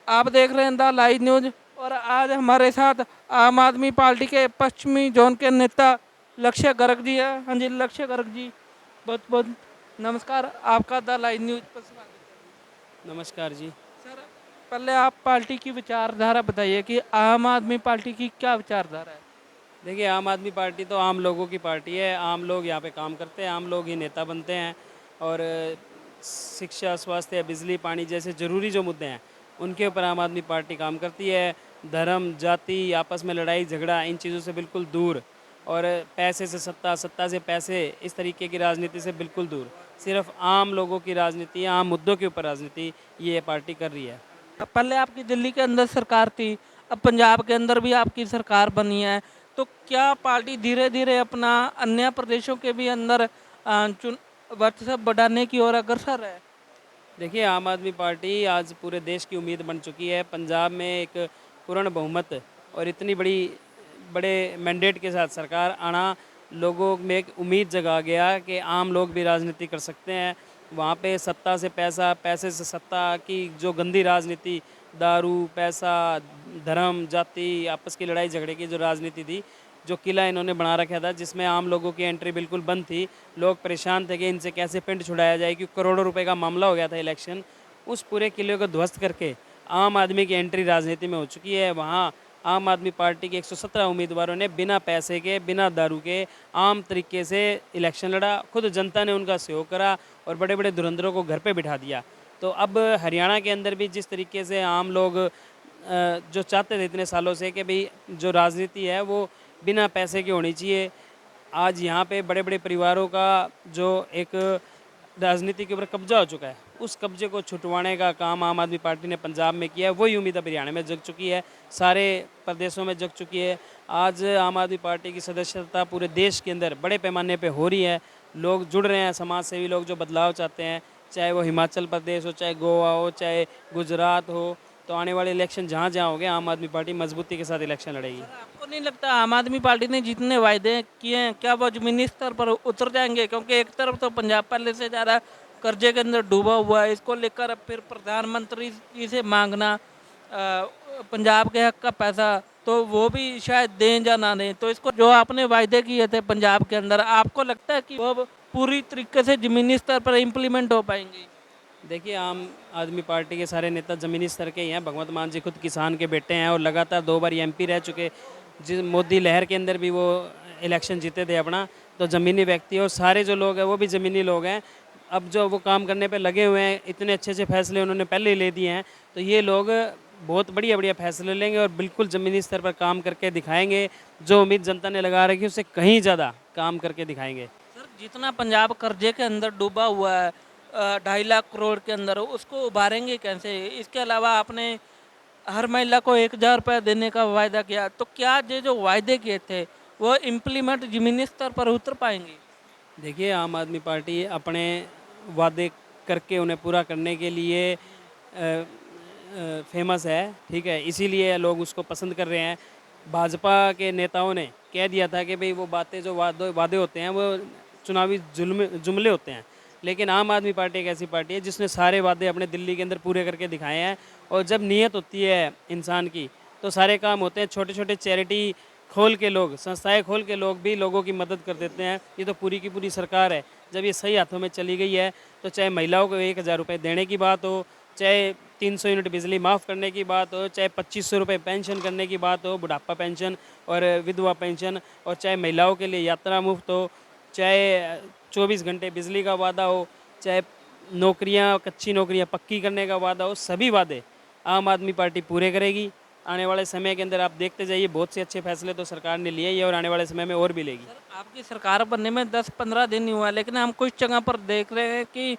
आप देख रहे हैं द लाइव न्यूज और आज हमारे साथ आम आदमी पार्टी के पश्चिमी जोन के नेता लक्ष्य गर्ग जी है। हाँ जी, लक्ष्य गर्ग जी, बहुत बहुत नमस्कार, आपका द लाइव न्यूज पर स्वागत नमस्कार जी। है। सर, पहले आप पार्टी की विचारधारा बताइए कि आम आदमी पार्टी की क्या विचारधारा है। देखिए, आम आदमी पार्टी तो आम लोगों की पार्टी है। आम लोग यहाँ पे काम करते हैं, आम लोग ही नेता बनते हैं। और शिक्षा, स्वास्थ्य, बिजली, पानी जैसे ज़रूरी जो मुद्दे हैं उनके ऊपर आम आदमी पार्टी काम करती है। धर्म, जाति, आपस में लड़ाई झगड़ा, इन चीज़ों से बिल्कुल दूर। और पैसे से सत्ता, सत्ता से पैसे, इस तरीके की राजनीति से बिल्कुल दूर। सिर्फ आम लोगों की राजनीति, आम मुद्दों के ऊपर राजनीति ये पार्टी कर रही है। पहले आपकी दिल्ली के अंदर सरकार थी, अब पंजाब के अंदर भी आपकी सरकार बनी है, तो क्या पार्टी धीरे धीरे अपना अन्य प्रदेशों के भी अंदर चुन वर्चस्व बढ़ाने की ओर अग्रसर है। देखिए, आम आदमी पार्टी आज पूरे देश की उम्मीद बन चुकी है। पंजाब में एक पूर्ण बहुमत और इतनी बड़े मैंडेट के साथ सरकार आना लोगों में एक उम्मीद जगा गया कि आम लोग भी राजनीति कर सकते हैं। वहाँ पे सत्ता से पैसा, पैसे से सत्ता की जो गंदी राजनीति, दारू, पैसा, धर्म, जाति, आपस की लड़ाई झगड़े की जो राजनीति थी, जो किला इन्होंने बना रखा था, जिसमें आम लोगों की एंट्री बिल्कुल बंद थी। लोग परेशान थे कि इनसे कैसे पिंड छुड़ाया जाए, क्योंकि करोड़ों रुपए का मामला हो गया था इलेक्शन। उस पूरे किले को ध्वस्त करके आम आदमी की एंट्री राजनीति में हो चुकी है। वहाँ आम आदमी पार्टी के 117 उम्मीदवारों ने बिना पैसे के, बिना दारू के, आम तरीके से इलेक्शन लड़ा। खुद जनता ने उनका सहयोग करा और बड़े बड़े धुरंधरों को घर पे बिठा दिया। तो अब हरियाणा के अंदर भी जिस तरीके से आम लोग जो चाहते थे इतने सालों से कि भाई जो राजनीति है वो बिना पैसे की होनी चाहिए, आज यहाँ पे बड़े बड़े परिवारों का जो एक राजनीति के ऊपर कब्जा हो चुका है, उस कब्जे को छुटवाने का काम आम आदमी पार्टी ने पंजाब में किया है। वही उम्मीद अब हरियाणा में जग चुकी है, सारे प्रदेशों में जग चुकी है। आज आम आदमी पार्टी की सदस्यता पूरे देश के अंदर बड़े पैमाने पे हो रही है। लोग जुड़ रहे हैं, समाज सेवी लोग जो बदलाव चाहते हैं, चाहे वो हिमाचल प्रदेश हो, चाहे गोवा हो, चाहे गुजरात हो। तो आने वाले इलेक्शन जहाँ जहाँ हो गए, आम आदमी पार्टी मजबूती के साथ इलेक्शन लड़ेगी। सर, आपको नहीं लगता आम आदमी पार्टी ने जितने वायदे किए हैं क्या वो जमीनी स्तर पर उतर जाएंगे, क्योंकि एक तरफ तो पंजाब पहले से ज़्यादा कर्जे के अंदर डूबा हुआ है, इसको लेकर अब फिर प्रधानमंत्री जी से मांगना पंजाब के हक का पैसा, तो वो भी शायद दें या ना दें, तो इसको जो आपने वायदे किए थे पंजाब के अंदर, आपको लगता है कि वो पूरी तरीके से जमीनी स्तर पर इम्प्लीमेंट हो पाएंगे। देखिए, आम आदमी पार्टी के सारे नेता ज़मीनी स्तर के ही हैं। भगवंत मान जी खुद किसान के बेटे हैं और लगातार 2 बार एमपी रह चुके। जिस मोदी लहर के अंदर भी वो इलेक्शन जीते थे अपना। तो ज़मीनी व्यक्ति और सारे जो लोग हैं वो भी ज़मीनी लोग हैं। अब जो वो काम करने पे लगे हुए हैं, इतने अच्छे अच्छे फैसले उन्होंने पहले ही ले दिए हैं, तो ये लोग बहुत बढ़िया बढ़िया फैसले लेंगे और बिल्कुल ज़मीनी स्तर पर काम करके दिखाएंगे। जो उम्मीद जनता ने लगा रखी है उससे कहीं ज़्यादा काम करके दिखाएंगे। सर, जितना पंजाब कर्जे के अंदर डूबा हुआ है 2.5 लाख करोड़ के अंदर, उसको उभारेंगे कैसे। इसके अलावा आपने हर महिला को 1,000 रुपये देने का वायदा किया, तो क्या ये जो वायदे किए थे वो इम्प्लीमेंट जमीनी स्तर पर उतर पाएंगे। देखिए, आम आदमी पार्टी अपने वादे करके उन्हें पूरा करने के लिए फेमस है, ठीक है, इसीलिए लोग उसको पसंद कर रहे हैं। भाजपा के नेताओं ने कह दिया था कि भाई वो बातें जो वादे होते हैं वो चुनावी जुमले होते हैं। लेकिन आम आदमी पार्टी एक ऐसी पार्टी है जिसने सारे वादे अपने दिल्ली के अंदर पूरे करके दिखाए हैं। और जब नीयत होती है इंसान की तो सारे काम होते हैं। छोटे छोटे चैरिटी खोल के लोग, संस्थाएं खोल के लोग भी लोगों की मदद कर देते हैं। ये तो पूरी की पूरी सरकार है। जब ये सही हाथों में चली गई है तो चाहे महिलाओं को 1,000 रुपये देने की बात हो, चाहे 300 यूनिट बिजली माफ़ करने की बात हो, चाहे 2,500 रुपये पेंशन करने की बात हो, बुढ़ापा पेंशन और विधवा पेंशन, और चाहे महिलाओं के लिए यात्रा मुफ्त हो, चाहे 24 घंटे बिजली का वादा हो, चाहे नौकरियां, कच्ची नौकरियां पक्की करने का वादा हो, सभी वादे आम आदमी पार्टी पूरे करेगी। आने वाले समय के अंदर आप देखते जाइए, बहुत से अच्छे फैसले तो सरकार ने लिए ही है और आने वाले समय में और भी लेगी। सर, आपकी सरकार बनने में 10-15 दिन ही हुआ, लेकिन हम कुछ जगह पर देख रहे हैं कि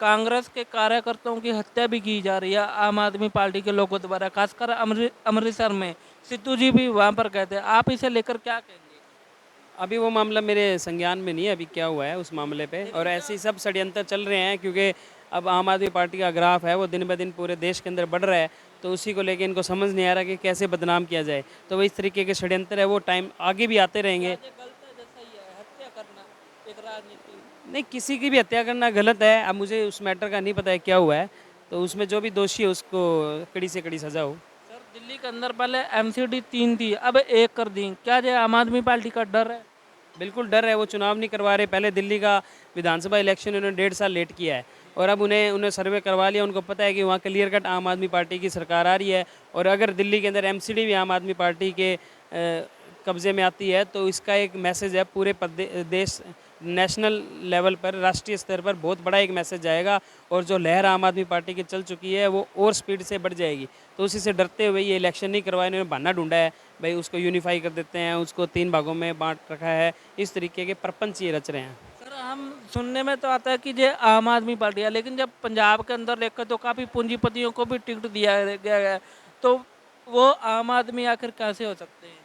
कांग्रेस के कार्यकर्ताओं की हत्या भी की जा रही है आम आदमी पार्टी के लोगों द्वारा, खासकर अमृतसर में सिद्धू जी भी वहाँ पर गए थे। आप इसे लेकर क्या कहेंगे। अभी वो मामला मेरे संज्ञान में नहीं है, अभी क्या हुआ है उस मामले पे, और ऐसे ही सब षड्यंत्र चल रहे हैं। क्योंकि अब आम आदमी पार्टी का ग्राफ है वो दिन ब दिन पूरे देश के अंदर बढ़ रहा है, तो उसी को लेके इनको समझ नहीं आ रहा कि कैसे बदनाम किया जाए। तो वो इस तरीके के षड्यंत्र है, वो टाइम आगे भी आते रहेंगे। ये गलत है, जैसा ही है हत्या करना एक राजनीति। नहीं, किसी की भी हत्या करना गलत है। अब मुझे उस मैटर का नहीं पता है क्या हुआ है, तो उसमें जो भी दोषी है उसको कड़ी से कड़ी सज़ा हो। सर दिल्ली के अंदर पहले एमसीडी 3 थी, अब 1 कर दी, क्या जो आम आदमी पार्टी का डर है? बिल्कुल डर है, वो चुनाव नहीं करवा रहे। पहले दिल्ली का विधानसभा इलेक्शन उन्होंने 1.5 साल लेट किया है और अब उन्हें सर्वे करवा लिया। उनको पता है कि वहाँ क्लियर कट आम आदमी पार्टी की सरकार आ रही है और अगर दिल्ली के अंदर एमसीडी भी आम आदमी पार्टी के कब्जे में आती है तो इसका एक मैसेज है पूरे देश, नेशनल लेवल पर, राष्ट्रीय स्तर पर बहुत बड़ा एक मैसेज जाएगा और जो लहर आम आदमी पार्टी की चल चुकी है वो और स्पीड से बढ़ जाएगी। तो उसी से डरते हुए ये इलेक्शन नहीं करवाया, इन्होंने बहाना ढूंढा है, भाई उसको यूनिफाई कर देते हैं, उसको 3 भागों में बांट रखा है, इस तरीके के प्रपंच ये रच रहे हैं। सर हम सुनने में तो आता है कि ये आम आदमी पार्टी है, लेकिन जब पंजाब के अंदर देखकर तो काफ़ी पूंजीपतियों को भी टिकट दिया गया है, तो वो आम आदमी आखिर कैसे हो सकते हैं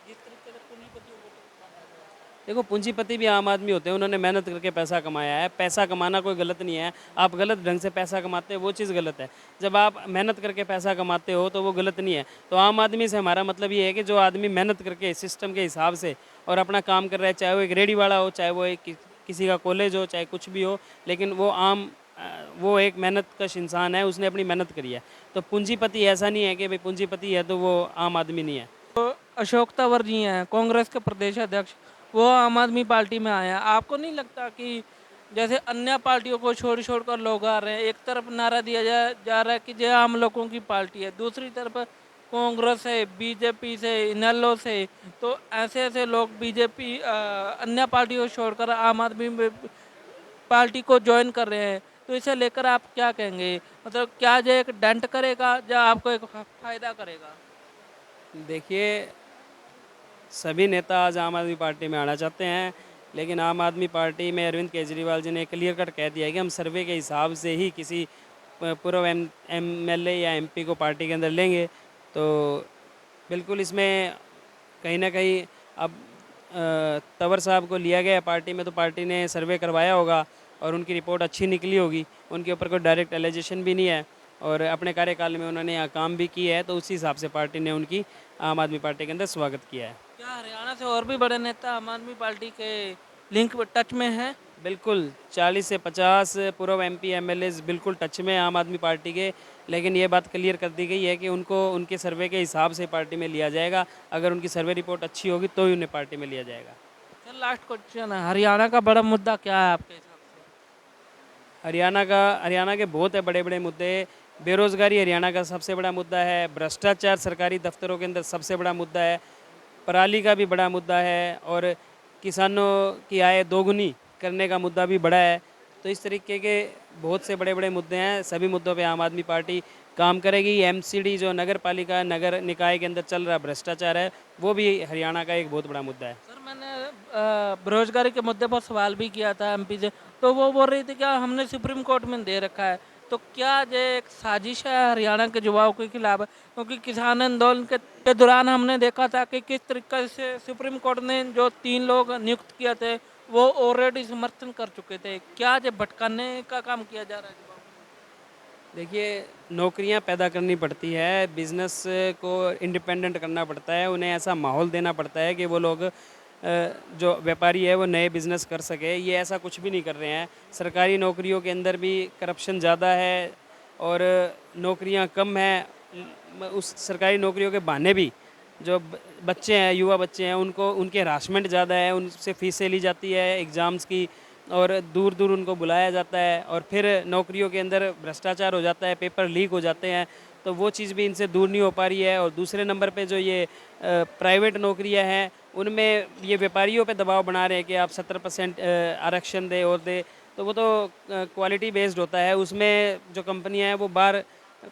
जिस तरीके से पूंजीपतियों को टिकट दिया गया है? देखो, पूंजीपति भी आम आदमी होते हैं, उन्होंने मेहनत करके पैसा कमाया है। पैसा कमाना कोई गलत नहीं है। आप गलत ढंग से पैसा कमाते हो वो चीज़ गलत है। जब आप मेहनत करके पैसा कमाते हो तो वो गलत नहीं है। तो आम आदमी से हमारा मतलब ये है कि जो आदमी मेहनत करके सिस्टम के हिसाब से और अपना काम कर रहा है, चाहे वो एक रेडी वाला हो, चाहे वो एक किसी का कॉलेज हो, चाहे कुछ भी हो, लेकिन वो एक मेहनत कश इंसान है, उसने अपनी मेहनत करी है। तो पूंजीपति ऐसा नहीं है कि भाई पूंजीपति है तो वो आम आदमी नहीं है। तो अशोक तंवर जी हैं कांग्रेस के प्रदेश अध्यक्ष, वो आम आदमी पार्टी में आए हैं। आपको नहीं लगता कि जैसे अन्य पार्टियों को छोड़ छोड़ कर लोग आ रहे हैं, एक तरफ नारा दिया जा रहा है कि ये आम लोगों की पार्टी है, दूसरी तरफ कांग्रेस से, बीजेपी से, इनेलो से, तो ऐसे ऐसे लोग बीजेपी अन्य पार्टियों को छोड़कर आम आदमी पार्टी को ज्वाइन कर रहे हैं, तो इसे लेकर आप क्या कहेंगे? मतलब क्या ये एक डेंट करेगा या आपको एक फायदा करेगा? देखिए, सभी नेता आज आम आदमी पार्टी में आना चाहते हैं, लेकिन आम आदमी पार्टी में अरविंद केजरीवाल जी ने क्लियर कट कह दिया है कि हम सर्वे के हिसाब से ही किसी पूर्व एमएलए या एमपी को पार्टी के अंदर लेंगे। तो बिल्कुल इसमें कहीं ना कहीं अब तंवर साहब को लिया गया है पार्टी में, तो पार्टी ने सर्वे करवाया होगा और उनकी रिपोर्ट अच्छी निकली होगी। उनके ऊपर कोई डायरेक्ट एलिगेशन भी नहीं है और अपने कार्यकाल में उन्होंने यहाँ काम भी किया है, तो उसी हिसाब से पार्टी ने उनकी आम आदमी पार्टी के अंदर स्वागत किया है। क्या हरियाणा से और भी बड़े नेता आम आदमी पार्टी के लिंक टच में हैं? बिल्कुल 40 से 50 पूर्व एमपी एमएलएज बिल्कुल टच में आम आदमी पार्टी के, लेकिन ये बात क्लियर कर दी गई है कि उनको उनके सर्वे के हिसाब से पार्टी में लिया जाएगा। अगर उनकी सर्वे रिपोर्ट अच्छी होगी तो ही उन्हें पार्टी में लिया जाएगा। सर लास्ट क्वेश्चन है, हरियाणा का बड़ा मुद्दा क्या है आपके हिसाब से? हरियाणा के बहुत है बड़े बड़े मुद्दे। बेरोज़गारी हरियाणा का सबसे बड़ा मुद्दा है, भ्रष्टाचार सरकारी दफ्तरों के अंदर सबसे बड़ा मुद्दा है, पराली का भी बड़ा मुद्दा है और किसानों की आय दोगुनी करने का मुद्दा भी बड़ा है। तो इस तरीके के बहुत से बड़े बड़े मुद्दे हैं। सभी मुद्दों पे आम आदमी पार्टी काम करेगी। एमसीडी जो नगर पालिका नगर निकाय के अंदर चल रहा भ्रष्टाचार है, वो भी हरियाणा का एक बहुत बड़ा मुद्दा है। सर मैंने बेरोजगारी के मुद्दे पर सवाल भी किया था एमपी से, तो वो बोल रही थी क्या हमने सुप्रीम कोर्ट में दे रखा है, तो क्या ये एक साजिश है हरियाणा के युवाओं के खिलाफ? क्योंकि किसान आंदोलन के दौरान हमने देखा था कि किस तरीके से सुप्रीम कोर्ट ने जो 3 लोग नियुक्त किए थे वो ऑलरेडी समर्थन कर चुके थे। क्या ये भटकाने का काम किया जा रहा है युवाओं को? देखिए, नौकरियां पैदा करनी पड़ती है, बिज़नेस को इंडिपेंडेंट करना पड़ता है, उन्हें ऐसा माहौल देना पड़ता है कि वो लोग जो व्यापारी है वो नए बिज़नेस कर सके। ये ऐसा कुछ भी नहीं कर रहे हैं। सरकारी नौकरियों के अंदर भी करप्शन ज़्यादा है और नौकरियां कम हैं। उस सरकारी नौकरियों के बहाने भी जो बच्चे हैं, युवा बच्चे हैं, उनको उनके हरासमेंट ज़्यादा है, उनसे फीसें ली जाती है एग्ज़ाम्स की और दूर दूर उनको बुलाया जाता है और फिर नौकरियों के अंदर भ्रष्टाचार हो जाता है, पेपर लीक हो जाते हैं। तो वो चीज़ भी इनसे दूर नहीं हो पा रही है। और दूसरे नंबर पे जो ये प्राइवेट नौकरियां हैं उनमें ये व्यापारियों पे दबाव बना रहे हैं कि आप 70% आरक्षण दे और दे, तो वो तो क्वालिटी बेस्ड होता है, उसमें जो कंपनियां हैं वो बाहर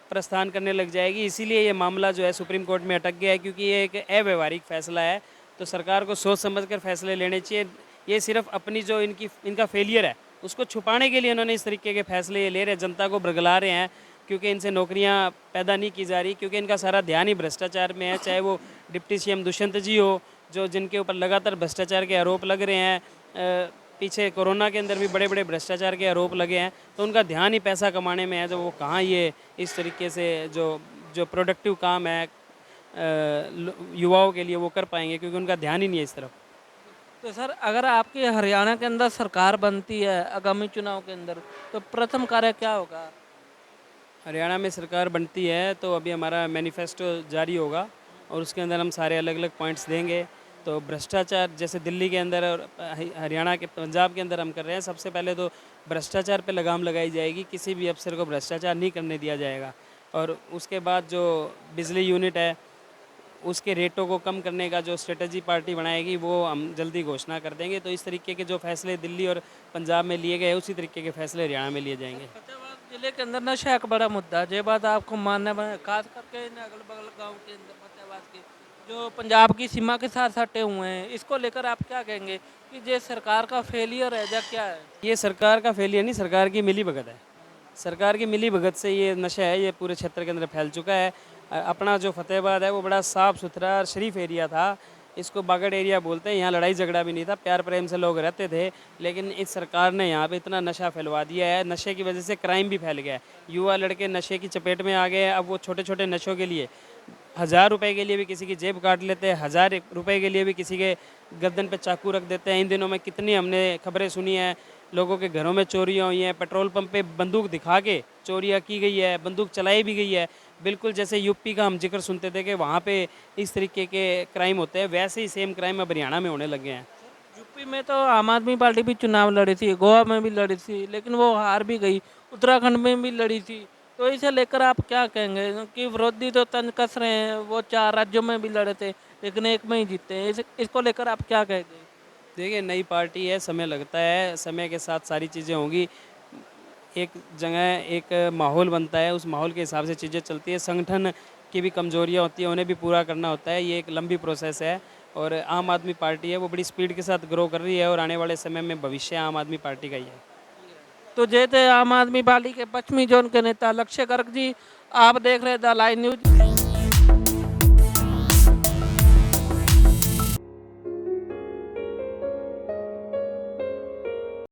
प्रस्थान करने लग जाएगी। इसीलिए ये मामला जो है सुप्रीम कोर्ट में अटक गया है, क्योंकि ये एक अव्यवहारिक फैसला है। तो सरकार को सोच समझ कर फैसले लेने चाहिए। ये सिर्फ अपनी जो इनका फेलियर है उसको छुपाने के लिए इन्होंने इस तरीके के फैसले ये ले रहे हैं, जनता को भुगला रहे हैं, क्योंकि इनसे नौकरियां पैदा नहीं की जा रही, क्योंकि इनका सारा ध्यान ही भ्रष्टाचार में है। चाहे वो डिप्टी सीएम दुष्यंत जी हो, जो जिनके ऊपर लगातार भ्रष्टाचार के आरोप लग रहे हैं, पीछे कोरोना के अंदर भी बड़े बड़े भ्रष्टाचार के आरोप लगे हैं, तो उनका ध्यान ही पैसा कमाने में है। तो वो कहाँ ये इस तरीके से जो जो प्रोडक्टिव काम है युवाओं के लिए वो कर पाएंगे, क्योंकि उनका ध्यान ही नहीं है इस तरफ। तो सर अगर आपके हरियाणा के अंदर सरकार बनती है आगामी चुनाव के अंदर, तो प्रथम कार्य क्या होगा? हरियाणा में सरकार बनती है तो अभी हमारा मैनिफेस्टो जारी होगा और उसके अंदर हम सारे अलग अलग पॉइंट्स देंगे। तो भ्रष्टाचार जैसे दिल्ली के अंदर और हरियाणा के पंजाब के अंदर हम कर रहे हैं, सबसे पहले तो भ्रष्टाचार पे लगाम लगाई जाएगी, किसी भी अफसर को भ्रष्टाचार नहीं करने दिया जाएगा। और उसके बाद जो बिजली यूनिट है उसके रेटों को कम करने का जो स्ट्रेटजी पार्टी बनाएगी वो हम जल्दी घोषणा कर देंगे। तो इस तरीके के जो फैसले दिल्ली और पंजाब में लिए गए उसी तरीके के फैसले हरियाणा में लिए जाएंगे। फतेहाबाद जिले के अंदर नशा एक बड़ा मुद्दा है, ये बात आपको मानना है, खास करके इन अगल बगल गांव के अंदर फतेहाबाद के जो पंजाब की सीमा के साथ सटे हुए हैं, इसको लेकर आप क्या कहेंगे कि ये सरकार का फेलियर है या क्या है? ये सरकार का फेलियर नहीं, सरकार की मिली भगत है। सरकार की मिली भगत से ये नशा है ये पूरे क्षेत्र के अंदर फैल चुका है। अपना जो फतेहाबाद है वो बड़ा साफ़ सुथरा और शरीफ एरिया था, इसको बागड़ एरिया बोलते हैं। यहाँ लड़ाई झगड़ा भी नहीं था, प्यार प्रेम से लोग रहते थे। लेकिन इस सरकार ने यहाँ पे इतना नशा फैलवा दिया है, नशे की वजह से क्राइम भी फैल गया है। युवा लड़के नशे की चपेट में आ गए हैं। अब वो छोटे छोटे नशों के लिए 1000 रुपए के लिए भी किसी की जेब काट लेते हैं, 1000 रुपए के लिए भी किसी के गर्दन पे चाकू रख देते हैं। इन दिनों में कितनी हमने खबरें सुनी हैं, लोगों के घरों में चोरियां हुई हैं, पेट्रोल पंप पे बंदूक दिखा के चोरियां की गई है, बंदूक चलाई भी गई है। बिल्कुल जैसे यूपी का हम जिक्र सुनते थे कि वहाँ पे इस तरीके के क्राइम होते हैं, वैसे ही सेम क्राइम अब हरियाणा में होने लगे हैं। यूपी में तो आम आदमी पार्टी भी चुनाव लड़ी थी, गोवा में भी लड़ी थी, लेकिन वो हार भी गई, उत्तराखंड में भी लड़ी थी। तो इसे लेकर आप क्या कहेंगे कि विरोधी तो तंज कस रहे हैं, वो 4 राज्यों में भी लड़े थे लेकिन एक में ही जीते हैं, इसको लेकर आप क्या कहेंगे? देखिए नई पार्टी है, समय लगता है, समय के साथ सारी चीज़ें होंगी। एक जगह एक माहौल बनता है, उस माहौल के हिसाब से चीज़ें चलती है। संगठन की भी कमजोरियां होती हैं, उन्हें भी पूरा करना होता है। ये एक लंबी प्रोसेस है और आम आदमी पार्टी है वो बड़ी स्पीड के साथ ग्रो कर रही है और आने वाले समय में भविष्य आम आदमी पार्टी का ही है। तो जे थे आम आदमी पार्टी के पश्चिमी जोन के नेता लक्ष्य गर्ग जी, आप देख रहे द लाइव न्यूज।